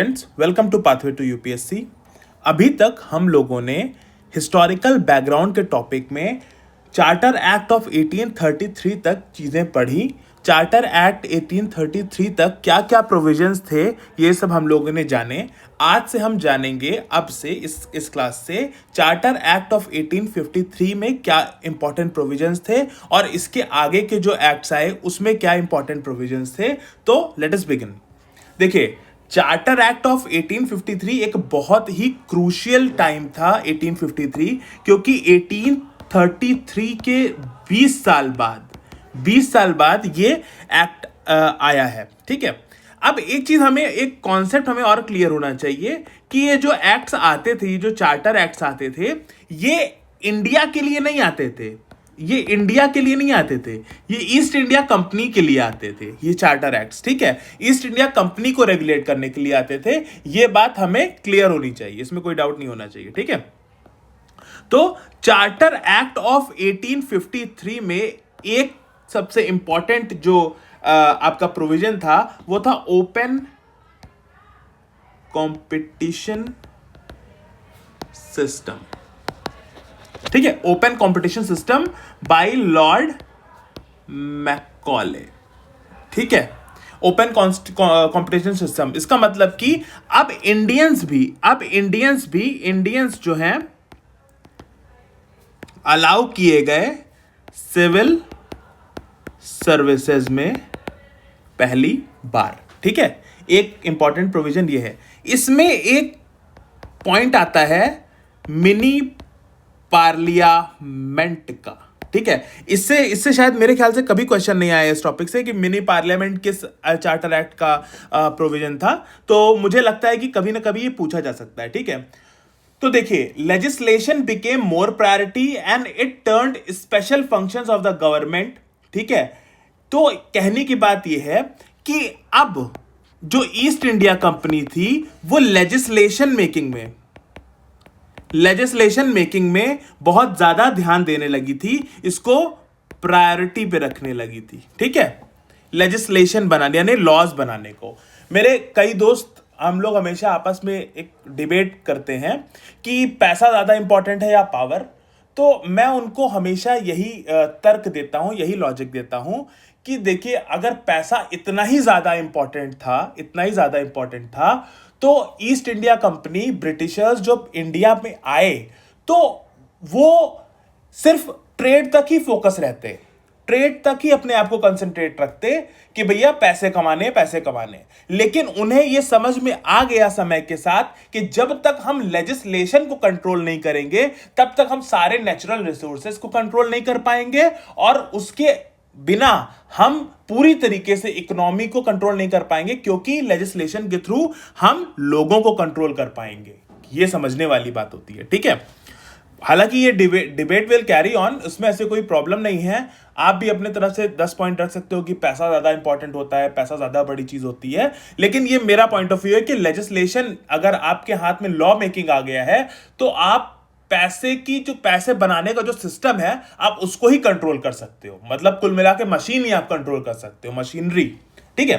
Friends, welcome to Pathway to UPSC. अभी तक हम लोगों ने हिस्टोरिकल बैकग्राउंड के टॉपिक में चार्टर एक्ट ऑफ 1833 तक चीज़ें पढ़ी। चार्टर एक्ट 1833 तक क्या क्या प्रोविजंस थे ये सब हम लोगों ने जाने। आज से हम जानेंगे, अब से इस क्लास से, चार्टर एक्ट ऑफ 1853 में क्या इंपॉर्टेंट प्रोविजंस थे और इसके आगे के जो एक्ट्स आए उसमें क्या इंपॉर्टेंट प्रोविजंस थे। तो लेट अस बिगिन। देखिए, चार्टर एक्ट ऑफ 1853 एक बहुत ही क्रूशियल टाइम था 1853, क्योंकि 1833 के 20 साल बाद ये एक्ट आया है। ठीक है, अब एक चीज हमें, एक कॉन्सेप्ट हमें और क्लियर होना चाहिए कि ये जो एक्ट्स आते थे, ये जो चार्टर एक्ट्स आते थे, ये इंडिया के लिए नहीं आते थे। ये इंडिया के लिए नहीं आते थे, ये ईस्ट इंडिया कंपनी के लिए आते थे, ये चार्टर एक्ट्स। ठीक है, ईस्ट इंडिया कंपनी को रेगुलेट करने के लिए आते थे। ये बात हमें क्लियर होनी चाहिए, इसमें कोई डाउट नहीं होना चाहिए। ठीक है, तो चार्टर एक्ट ऑफ 1853 में एक सबसे इंपॉर्टेंट जो आपका प्रोविजन था वो था ओपन कंपटीशन सिस्टम। ठीक है, open competition system by Lord Macaulay. ठीक है, ओपन कंपटीशन सिस्टम, इसका मतलब कि अब इंडियंस जो हैं अलाउ किए गए सिविल सर्विसेज में पहली बार। ठीक है, एक इंपॉर्टेंट प्रोविजन ये है। इसमें एक पॉइंट आता है मिनी पार्लियामेंट का। ठीक है, इससे शायद मेरे ख्याल से कभी क्वेश्चन नहीं आया इस टॉपिक से कि मिनी पार्लियामेंट किस चार्टर एक्ट का प्रोविजन था। तो मुझे लगता है कि कभी ना कभी ये पूछा जा सकता है। ठीक है, तो देखिए, legislation became more priority and it turned special functions of the government. ठीक है, तो कहने की बात यह है कि अब जो ईस्ट इंडिया कंपनी थी वो लेजिस्लेशन मेकिंग में बहुत ज्यादा ध्यान देने लगी थी, इसको प्रायोरिटी पे रखने लगी थी। ठीक है, लेजिस्लेशन बनाने यानी लॉज बनाने को। मेरे कई दोस्त, हम लोग हमेशा आपस में एक डिबेट करते हैं कि पैसा ज्यादा इंपॉर्टेंट है या पावर। तो मैं उनको हमेशा यही तर्क देता हूं, यही लॉजिक देता हूं कि देखिए, अगर पैसा इतना ही ज्यादा इंपॉर्टेंट था तो ईस्ट इंडिया कंपनी, ब्रिटिशर्स जब इंडिया में आए तो वो सिर्फ ट्रेड तक ही फोकस रहते, ट्रेड तक ही अपने आप को कंसंट्रेट रखते कि भैया पैसे कमाने। लेकिन उन्हें यह समझ में आ गया समय के साथ कि जब तक हम लेजिस्लेशन को कंट्रोल नहीं करेंगे तब तक हम सारे नेचुरल रिसोर्सेज को कंट्रोल नहीं कर पाएंगे और उसके बिना हम पूरी तरीके से इकोनॉमी को कंट्रोल नहीं कर पाएंगे, क्योंकि लेजिस्लेशन के थ्रू हम लोगों को कंट्रोल कर पाएंगे। यह समझने वाली बात होती है। ठीक है, हालांकि ये डिबेट विल कैरी ऑन, उसमें ऐसे कोई प्रॉब्लम नहीं है। आप भी अपने तरफ से 10 पॉइंट रख सकते हो कि पैसा ज्यादा इंपॉर्टेंट होता है, पैसा ज्यादा बड़ी चीज होती है। लेकिन ये मेरा पॉइंट ऑफ व्यू है कि लेजिस्लेशन, अगर आपके हाथ में लॉ मेकिंग आ गया है तो आप पैसे बनाने का जो सिस्टम है आप उसको ही कंट्रोल कर सकते हो। मतलब कुल मिला के मशीन ही आप कंट्रोल कर सकते हो, मशीनरी। ठीक है,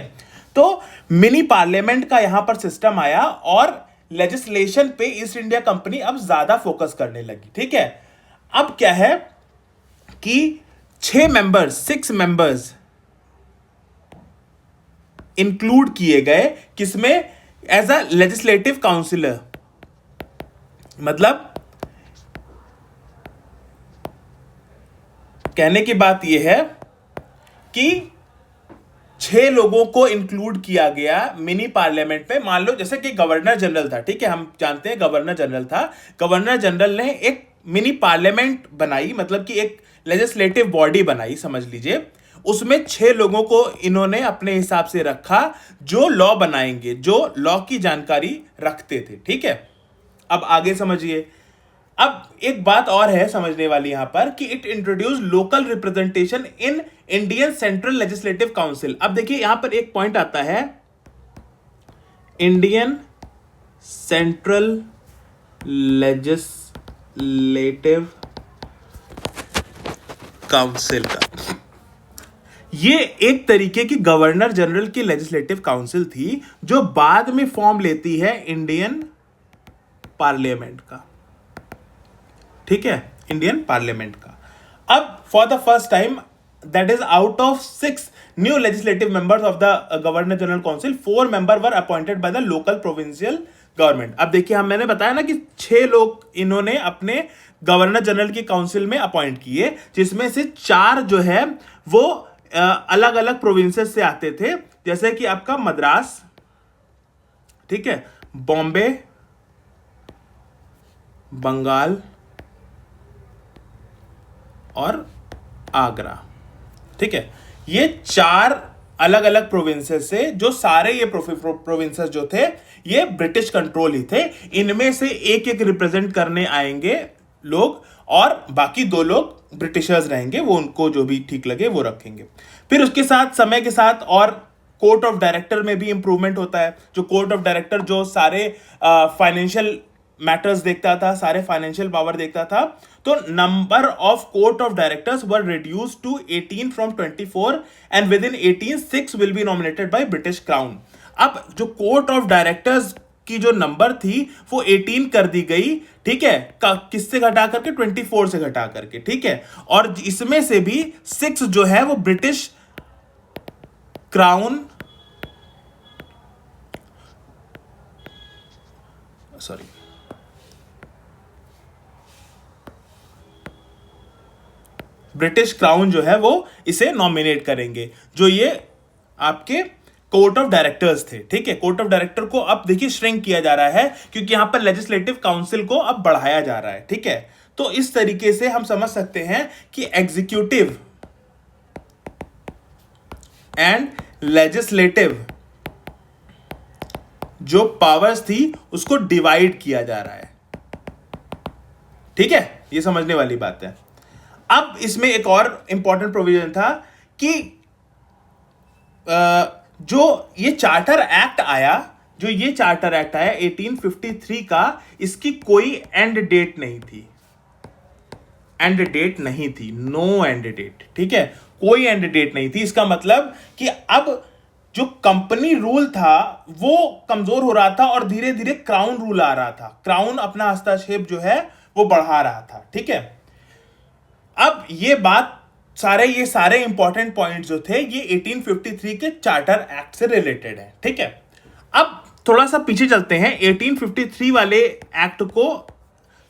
तो मिनी पार्लियामेंट का यहां पर सिस्टम आया और लेजिस्लेशन पे ईस्ट इंडिया कंपनी अब ज्यादा फोकस करने लगी। ठीक है, अब क्या है कि 6 मेंबर्स इंक्लूड किए गए, किसमें? As a legislative councillor. मतलब कहने की बात यह है कि 6 लोगों को इंक्लूड किया गया मिनी पार्लियामेंट में। मान लो जैसे कि गवर्नर जनरल था। ठीक है, हम जानते हैं गवर्नर जनरल था। गवर्नर जनरल ने एक मिनी पार्लियामेंट बनाई, मतलब कि एक लेजिस्लेटिव बॉडी बनाई, समझ लीजिए। उसमें 6 लोगों को इन्होंने अपने हिसाब से रखा जो लॉ बनाएंगे, जो लॉ की जानकारी रखते थे। ठीक है, अब आगे समझिए। अब एक बात और है समझने वाली यहां पर कि it introduce local representation in Indian central legislative council. अब देखिए, यहां पर एक पॉइंट आता है इंडियन सेंट्रल लेजिस्लेटिव काउंसिल का। ये एक तरीके की गवर्नर जनरल की लेजिस्लेटिव काउंसिल थी जो बाद में फॉर्म लेती है इंडियन पार्लियामेंट का, ठीक है, इंडियन पार्लियामेंट का। अब for the first time, that is out of 6 new legislative members of the governor general council, 4 member were appointed by the local provincial government. अब देखिए, हम मैंने बताया ना कि 6 लोग इन्होंने अपने गवर्नर जनरल की काउंसिल में अपॉइंट किए, जिसमें से 4 जो है वो अलग अलग प्रोविंसेस से आते थे, जैसे कि आपका मद्रास, ठीक है, बॉम्बे, बंगाल और आगरा, ठीक है। ये 4 अलग अलग प्रोविंसेस से, जो सारे ये प्रोविंसेस जो थे ये ब्रिटिश कंट्रोल ही थे। इनमें से एक एक रिप्रेजेंट करने आएंगे लोग, और बाकी 2 लोग ब्रिटिशर्स रहेंगे, वो उनको जो भी ठीक लगे वो रखेंगे। फिर उसके साथ समय के साथ और कोर्ट ऑफ डायरेक्टर में भी इंप्रूवमेंट होता है। जो कोर्ट ऑफ डायरेक्टर जो सारे फाइनेंशियल मैटर्स देखता था, सारे फाइनेंशियल पावर देखता था, तो number of Court of Directors were reduce to 18 from 24, and with in 18 6 will be nominated by British Crown. अब जो कोर्ट ऑफ डायरेक्टर्स की जो नंबर थी वो 18 कर दी गई, ठीक है, किससे घटा करके, 24 से घटा करके, ठीक है। और इसमें से भी 6 जो है वो British crown, sorry, British crown जो है वो इसे नॉमिनेट करेंगे, जो ये आपके कोर्ट ऑफ डायरेक्टर्स थे, ठीक है। कोर्ट ऑफ डायरेक्टर को अब देखिए श्रिंक किया जा रहा है, क्योंकि यहां पर लेजिस्लेटिव काउंसिल को अब बढ़ाया जा रहा है, ठीक है। तो इस तरीके से हम समझ सकते हैं कि एग्जीक्यूटिव एंड लेजिस्लेटिव जो पावर्स थी उसको डिवाइड किया जा रहा है, ठीक है। ये समझने वाली बात है। अब इसमें एक और इंपॉर्टेंट प्रोविजन था कि जो ये चार्टर एक्ट आया, 1853 का, इसकी कोई एंड डेट नहीं थी, नो एंड डेट, ठीक है, कोई एंड डेट नहीं थी। इसका मतलब कि अब जो कंपनी रूल था वो कमजोर हो रहा था और धीरे धीरे क्राउन रूल आ रहा था, क्राउन अपना हस्तक्षेप जो है वो बढ़ा रहा था, ठीक है। अब ये सारे इंपॉर्टेंट पॉइंट्स जो थे ये 1853 के चार्टर एक्ट से रिलेटेड है, ठीक है। अब थोड़ा सा पीछे चलते हैं। 1853 वाले एक्ट को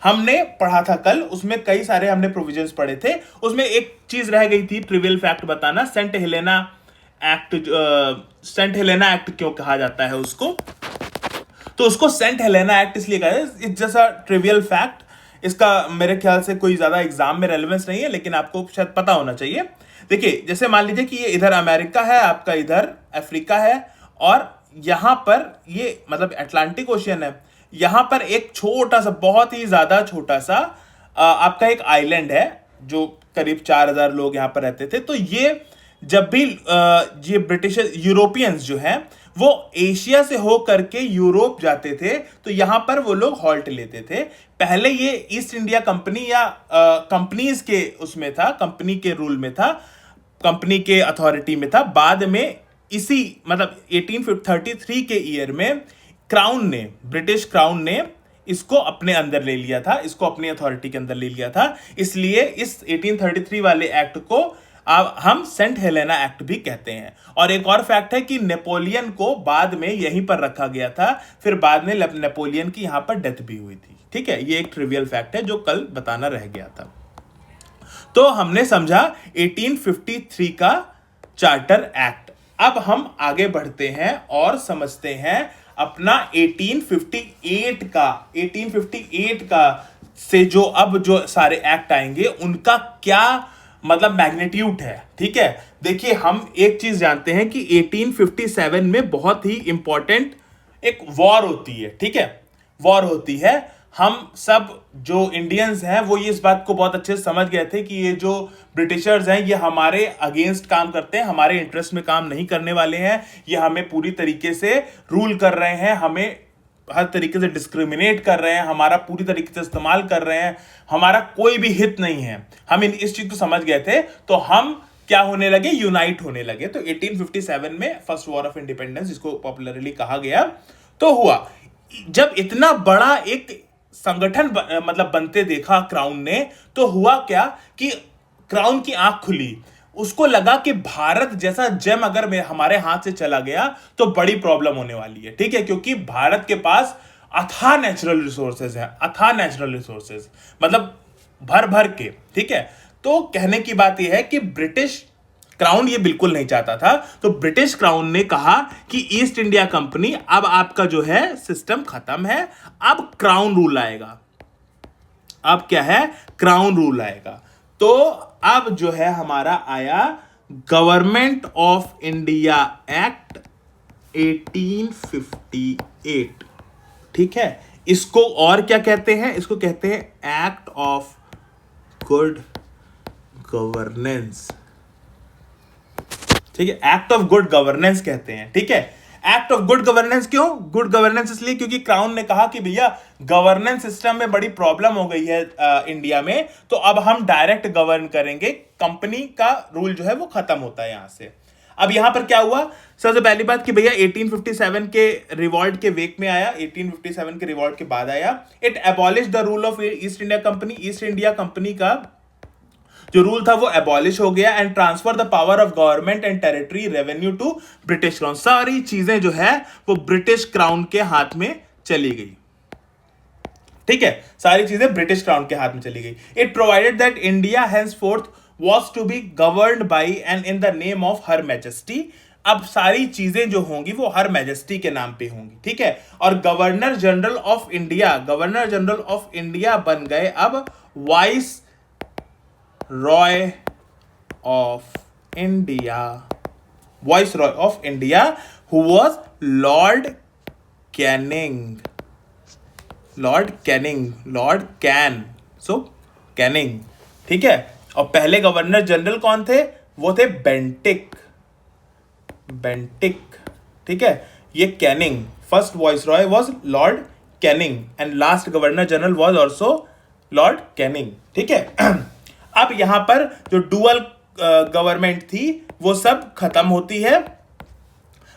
हमने पढ़ा था कल, उसमें कई सारे हमने प्रोविजंस पढ़े थे। उसमें एक चीज रह गई थी, ट्रिवियल फैक्ट बताना, सेंट हेलेना एक्ट क्यों कहा जाता है उसको, तो उसको सेंट हेलेना एक्ट इसलिए कहा है, it's just a trivial fact. इसका मेरे ख्याल से कोई ज्यादा एग्जाम में रेलेवेंस नहीं है, लेकिन आपको शायद पता होना चाहिए। देखिए, जैसे मान लीजिए कि ये इधर अमेरिका है, आपका इधर अफ्रीका है, और यहां पर ये मतलब अटलांटिक ओशियन है। यहां पर एक छोटा सा, बहुत ही ज्यादा छोटा सा आपका एक आइलैंड है, जो करीब 4000 लोग यहां पर रहते थे। तो ये जब भी ये ब्रिटिश यूरोपियंस जो हैं वो एशिया से हो करके यूरोप जाते थे, तो यहां पर वो लोग हॉल्ट लेते थे। पहले ये ईस्ट इंडिया कंपनी या कंपनीज के उसमें था, कंपनी के रूल में था, कंपनी के अथॉरिटी में था। बाद में इसी मतलब 1833 के ईयर में क्राउन ने, ब्रिटिश क्राउन ने इसको अपने अंदर ले लिया था, इसको अपनी अथॉरिटी के अंदर ले लिया था। इसलिए इस 1833 वाले एक्ट को अब हम सेंट हेलेना एक्ट भी कहते हैं। और एक और फैक्ट है कि नेपोलियन को बाद में यहीं पर रखा गया था, फिर बाद में नेपोलियन की यहां पर डेथ भी हुई थी, ठीक है। ये एक ट्रिवियल फैक्ट है जो कल बताना रह गया था। तो हमने समझा 1853 का चार्टर एक्ट। अब हम आगे बढ़ते हैं और समझते हैं अपना 1858 का से जो अब जो सारे एक्ट आएंगे उनका क्या मतलब मैग्नीट्यूड है, ठीक है। देखिए, हम एक चीज जानते हैं कि 1857 में बहुत ही इंपॉर्टेंट एक वॉर होती है, ठीक है, वॉर होती है। हम सब जो इंडियंस हैं वो ये इस बात को बहुत अच्छे से समझ गए थे कि ये जो ब्रिटिशर्स हैं ये हमारे अगेंस्ट काम करते हैं, हमारे इंटरेस्ट में काम नहीं करने वाले हैं, ये हमें पूरी तरीके से रूल कर रहे हैं, हमें हर तरीके से डिस्क्रिमिनेट कर रहे हैं, हमारा पूरी तरीके से इस्तेमाल कर रहे हैं, हमारा कोई भी हित नहीं है। हम इस चीज को समझ गए थे, तो हम क्या होने लगे, यूनाइट होने लगे। तो 1857 में फर्स्ट वॉर ऑफ इंडिपेंडेंस, जिसको पॉपुलरली कहा गया, तो हुआ। जब इतना बड़ा एक संगठन मतलब बनते देखा क्राउन ने, तो हुआ क्या कि क्राउन की आंख खुली। उसको लगा कि भारत जैसा जेम अगर हमारे हाथ से चला गया तो बड़ी प्रॉब्लम होने वाली है, ठीक है, क्योंकि भारत के पास अथाह नेचुरल रिसोर्सेज है, अथाह नेचुरल रिसोर्सेज मतलब भर भर के, ठीक है। तो कहने की बात यह है कि ब्रिटिश क्राउन ये बिल्कुल नहीं चाहता था। तो ब्रिटिश क्राउन ने कहा कि ईस्ट इंडिया कंपनी, अब आपका जो है सिस्टम खत्म है, अब क्राउन रूल आएगा। अब क्या है, क्राउन रूल आएगा। तो अब जो है हमारा आया गवर्नमेंट ऑफ इंडिया एक्ट 1858, ठीक है। इसको और क्या कहते हैं, इसको कहते हैं एक्ट ऑफ गुड गवर्नेंस, ठीक है, एक्ट ऑफ गुड गवर्नेंस कहते हैं, ठीक है। एक्ट ऑफ गुड गवर्नेंस क्यों, गुड गवर्नेंस इसलिए क्योंकि क्राउन ने कहा कि भैया गवर्नेंस सिस्टम में बड़ी प्रॉब्लम हो गई है इंडिया में, तो अब हम डायरेक्ट गवर्न करेंगे, कंपनी का रूल जो है वो खत्म होता है यहां से। अब यहां पर क्या हुआ, सबसे पहली बात कि भैया 1857 के रिवॉल्ट के वेक में आया, 1857 के रिवॉल्ट के बाद आया। It abolish the rule of East India Company, East India Company का जो रूल था वो एबॉलिश हो गया, and transfer the power of government and territory revenue to British Crown. सारी चीजें जो है वो ब्रिटिश क्राउन के हाथ में चली गई, ठीक है, सारी चीजें ब्रिटिश क्राउन के हाथ में चली गई। It provided that India henceforth was to be governed by and in the name of her majesty. अब सारी चीजें जो होंगी वो हर मैजेस्टी के नाम पे होंगी, ठीक है। और governor general of India, governor general of India बन गए अब vice Roy of India, vice Roy of India, who was Lord Canning, Lord Canning, Lord can, so Canning, ठीक है। और पहले गवर्नर जनरल कौन थे, वो थे बेंटिक, बेंटिक, ठीक है। ये Canning, first vice Roy was Lord Canning and last governor general was also Lord Canning, ठीक है। अब यहां पर जो डुअल गवर्नमेंट थी वो सब खत्म होती है,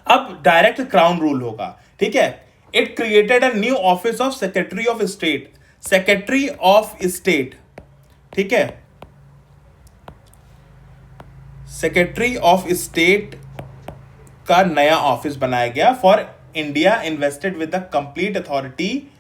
अब डायरेक्ट क्राउन रूल होगा, ठीक है। It created a new office of secretary of state, secretary of state, ठीक है, सेक्रेटरी ऑफ स्टेट का नया ऑफिस बनाया गया for India, invested with the complete authority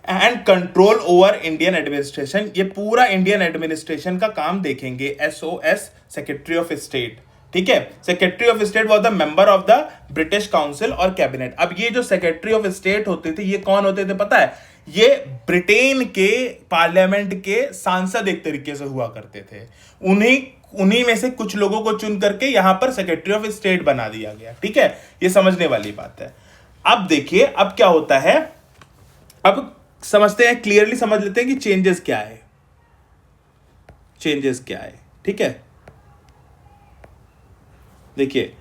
and control over Indian administration. ये पूरा इंडियन एडमिनिस्ट्रेशन का काम देखेंगे, SOS, सेक्रेटरी ऑफ स्टेट, ठीक है। Secretary of state was the member of the British council और कैबिनेट। अब ये जो सेक्रेटरी ऑफ स्टेट होते थे ये कौन होते थे पता है, ये ब्रिटेन के पार्लियामेंट के सांसद एक तरीके से हुआ करते थे, उन्हीं में से कुछ लोगों को चुन करके यहां पर सेक्रेटरी ऑफ स्टेट बना दिया गया, ठीक है। ये समझने वाली बात है। अब देखिए अब क्या होता है, अब समझते हैं, क्लियरली समझ लेते हैं कि चेंजेस क्या है, चेंजेस क्या है, ठीक है। देखिए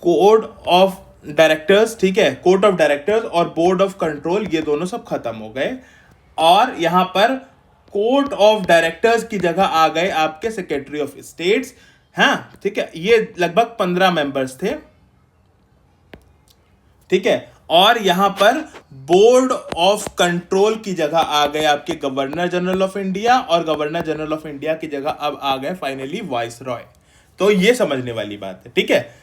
कोड ऑफ डायरेक्टर्स, ठीक है, कोर्ट ऑफ डायरेक्टर्स और बोर्ड ऑफ कंट्रोल ये दोनों सब खत्म हो गए, और यहां पर कोर्ट ऑफ डायरेक्टर्स की जगह आ गए आपके सेक्रेटरी ऑफ स्टेट्स, हाँ, ठीक है। ये लगभग 15 मेंबर्स थे, ठीक है। और यहां पर बोर्ड ऑफ कंट्रोल की जगह आ गए आपके गवर्नर जनरल ऑफ इंडिया, और गवर्नर जनरल ऑफ इंडिया की जगह अब आ गए फाइनली वाइस रॉय। तो ये समझने वाली बात है, ठीक है।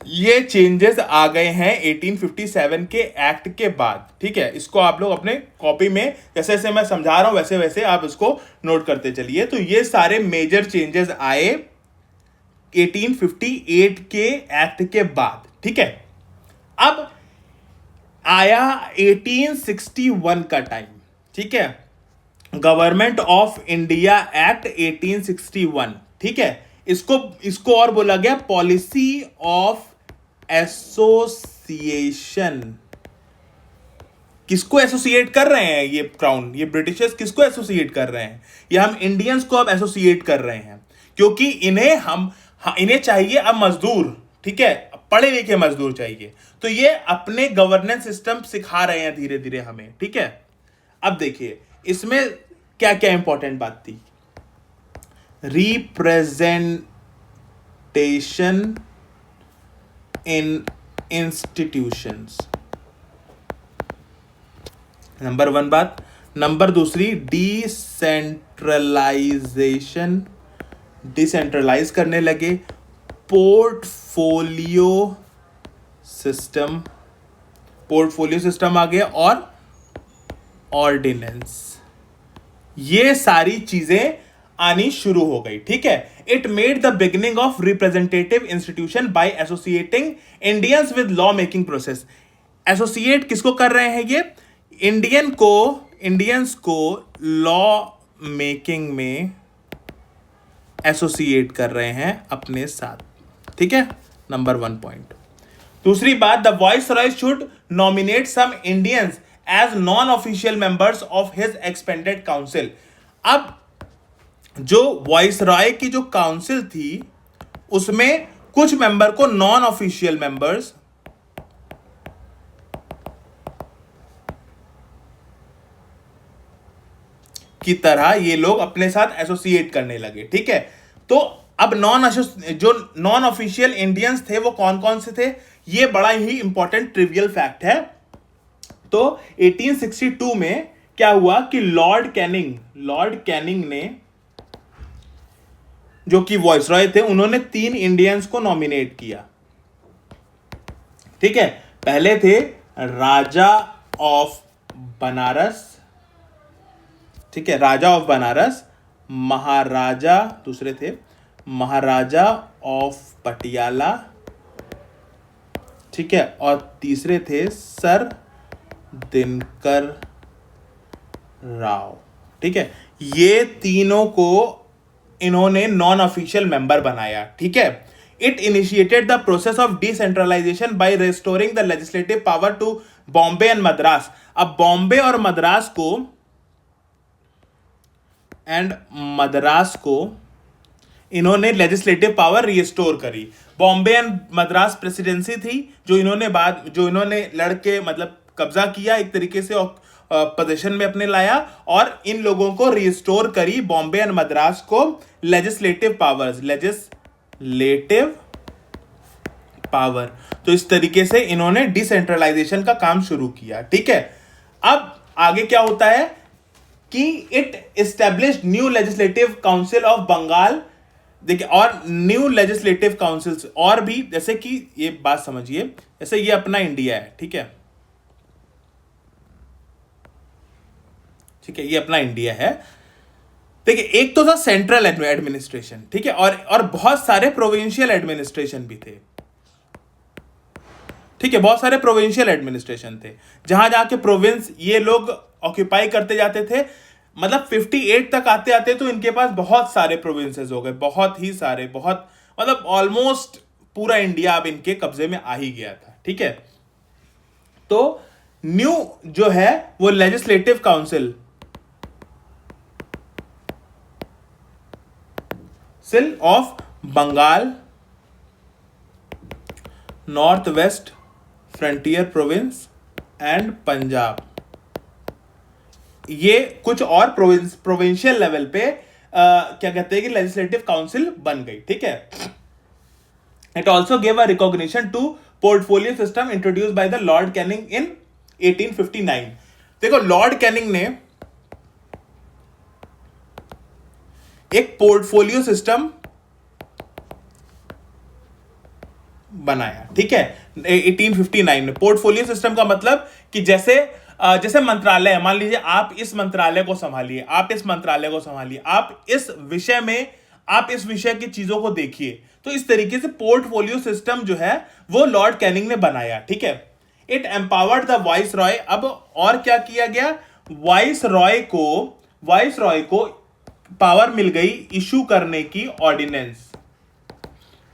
ये चेंजेस आ गए हैं 1857 के एक्ट के बाद, ठीक है। इसको आप लोग अपने कॉपी में जैसे जैसे मैं समझा रहा हूं वैसे वैसे आप इसको नोट करते चलिए। तो ये सारे मेजर चेंजेस आए 1858 के एक्ट के बाद, ठीक है। अब आया 1861 का टाइम, ठीक है, गवर्नमेंट ऑफ इंडिया एक्ट 1861, ठीक है। इसको और बोला गया पॉलिसी ऑफ एसोसिएशन। किसको एसोसिएट कर रहे हैं ये क्राउन, ये ब्रिटिशर्स किसको एसोसिएट कर रहे हैं, ये हम इंडियंस को अब एसोसिएट कर रहे हैं, क्योंकि इन्हें चाहिए अब मजदूर, ठीक है, पढ़े लिखे मजदूर चाहिए। तो ये अपने गवर्नेंस सिस्टम सिखा रहे हैं धीरे धीरे हमें, ठीक है। अब देखिए इसमें क्या क्या इंपॉर्टेंट बात थी, representation in institutions, number one बात। नंबर दूसरी, डिसेंट्रलाइजेशन, डिसेंट्रलाइज करने लगे। पोर्टफोलियो सिस्टम, पोर्टफोलियो सिस्टम आ गया, और ऑर्डिनेंस, ये सारी चीजें आनी शुरू हो गई। ठीक है, it made the beginning of representative institution by associating Indians with law making process. Associate किसको कर रहे हैं ये? इंडियंस को लॉ मेकिंग में एसोसिएट कर रहे हैं अपने साथ। ठीक है, नंबर वन पॉइंट। दूसरी बात, the viceroy should nominate some Indians as non official members of his expanded council. अब जो वाइसरॉय की जो काउंसिल थी उसमें कुछ मेंबर को नॉन ऑफिशियल मेंबर्स की तरह ये लोग अपने साथ एसोसिएट करने लगे। ठीक है, तो अब जो नॉन ऑफिशियल इंडियंस थे वो कौन कौन से थे, ये बड़ा ही इंपॉर्टेंट ट्रिवियल फैक्ट है। तो 1862 में क्या हुआ कि लॉर्ड कैनिंग ने, जो कि वाइसरॉय थे, उन्होंने 3 इंडियंस को नॉमिनेट किया। ठीक है, पहले थे राजा ऑफ बनारस, ठीक है, राजा ऑफ बनारस, महाराजा, दूसरे थे महाराजा ऑफ पटियाला, ठीक है, और तीसरे थे सर दिनकर राव। ठीक है, ये तीनों को इन्होंने नॉन ऑफिशियल मेंबर बनाया। ठीक है, it initiated the process of decentralisation by restoring the legislative power to Bombay and Madras. अब बॉम्बे और मद्रास को इन्होंने लेजिस्लेटिव पावर रिस्टोर करी। बॉम्बे एंड मद्रास प्रेसिडेंसी थी जो इन्होंने लड़के मतलब कब्जा किया एक तरीके से और पोजीशन में अपने लाया, और इन लोगों को रिस्टोर करी बॉम्बे एंड मद्रास को लेजिस्लेटिव पावर। तो इस तरीके से इन्होंने डिसेंट्रलाइजेशन का काम शुरू किया। ठीक है, अब आगे क्या होता है कि it established new legislative council of Bengal. देखिए, और न्यू लेजिस्लेटिव काउंसिल्स और भी, जैसे कि ये बात समझिए, जैसे ये अपना इंडिया है। ठीक है, ये अपना इंडिया है। देखिए, एक तो था सेंट्रल एडमिनिस्ट्रेशन, ठीक है, और बहुत सारे प्रोविंशियल एडमिनिस्ट्रेशन भी थे। ठीक है, बहुत सारे प्रोविंशियल एडमिनिस्ट्रेशन थे, जहां जहां के प्रोविंस ये लोग ऑक्यूपाई करते जाते थे। मतलब 58 तक आते आते तो इनके पास बहुत सारे प्रोविंसेस हो गए, बहुत ही सारे, बहुत मतलब ऑलमोस्ट पूरा इंडिया अब इनके कब्जे में आ ही गया था। ठीक है, तो न्यू जो है वो legislative council of Bengal, north west frontier province and Punjab, ये कुछ और प्रोविंशियल लेवल पे क्या कहते हैं कि लेजिस्लेटिव काउंसिल बन गई। ठीक है, it also gave a recognition to portfolio system introduce by the lord Canning in 1859। देखो, लॉर्ड कैनिंग ने एक पोर्टफोलियो सिस्टम बनाया। ठीक है, 1859 में। पोर्टफोलियो सिस्टम का मतलब कि जैसे मंत्रालय, मान लीजिए आप इस मंत्रालय को संभालिए, आप इस मंत्रालय को संभालिए, आप इस विषय की चीजों को देखिए। तो इस तरीके से पोर्टफोलियो सिस्टम जो है वो लॉर्ड कैनिंग ने बनाया। ठीक है, इट एम्पावर्ड द वाइसरॉय। अब और क्या किया गया, वाइसरॉय को पावर मिल गई इशू करने की ऑर्डिनेंस।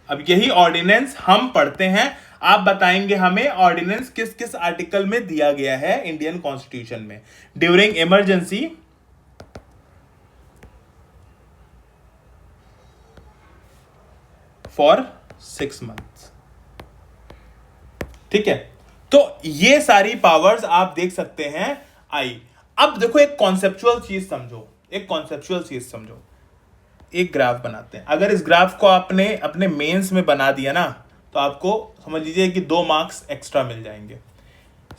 अब यही ऑर्डिनेंस हम पढ़ते हैं, आप बताएंगे हमें ऑर्डिनेंस किस किस आर्टिकल में दिया गया है इंडियन कॉन्स्टिट्यूशन में। During emergency for 6 months. ठीक है, तो ये सारी पावर्स आप देख सकते हैं आई। अब देखो, एक कॉन्सेप्चुअल चीज समझो। एक ग्राफ बनाते हैं। अगर इस ग्राफ को आपने अपने मेंस में बना दिया ना, तो आपको समझ लीजिए कि 2 मार्क्स एक्स्ट्रा मिल जाएंगे।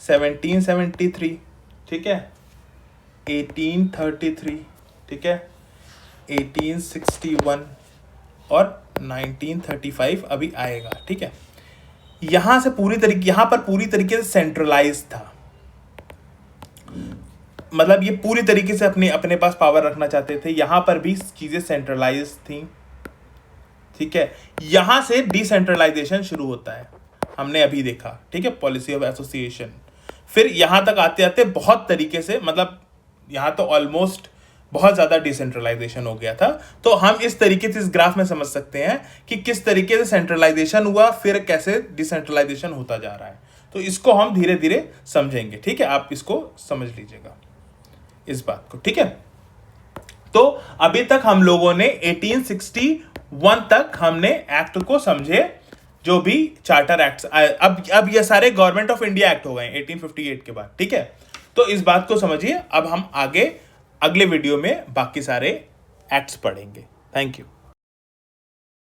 1773, ठीक है, 1833, ठीक है, 1861 और 1935 अभी आएगा, ठीक है। यहां पर पूरी तरीके से सेंट्रलाइज था, मतलब ये पूरी तरीके से अपने पास पावर रखना चाहते थे। यहां पर भी चीजें सेंट्रलाइज थी, ठीक है। यहां से डिसेंट्रलाइजेशन शुरू होता है, हमने अभी देखा, ठीक है, पॉलिसी ऑफ एसोसिएशन। फिर यहां तक आते आते बहुत तरीके से, मतलब यहां तो ऑलमोस्ट बहुत ज्यादा डिसेंट्रलाइजेशन हो गया था। तो हम इस तरीके से इस ग्राफ में समझ सकते हैं कि किस तरीके से सेंट्रलाइजेशन हुआ, फिर कैसे डिसेंट्रलाइजेशन होता जा रहा है। तो इसको हम धीरे धीरे समझेंगे, ठीक है। आप इसको समझ लीजिएगा, इस बात को, ठीक है। तो अभी तक हम लोगों ने 1861 तक हमने एक्ट को समझे, जो भी चार्टर एक्ट्स। अब ये सारे गवर्नमेंट ऑफ इंडिया एक्ट हो गए 1858 के बाद, ठीक है। तो इस बात को समझिए। अब हम आगे अगले वीडियो में बाकी सारे एक्ट्स पढ़ेंगे। Thank you.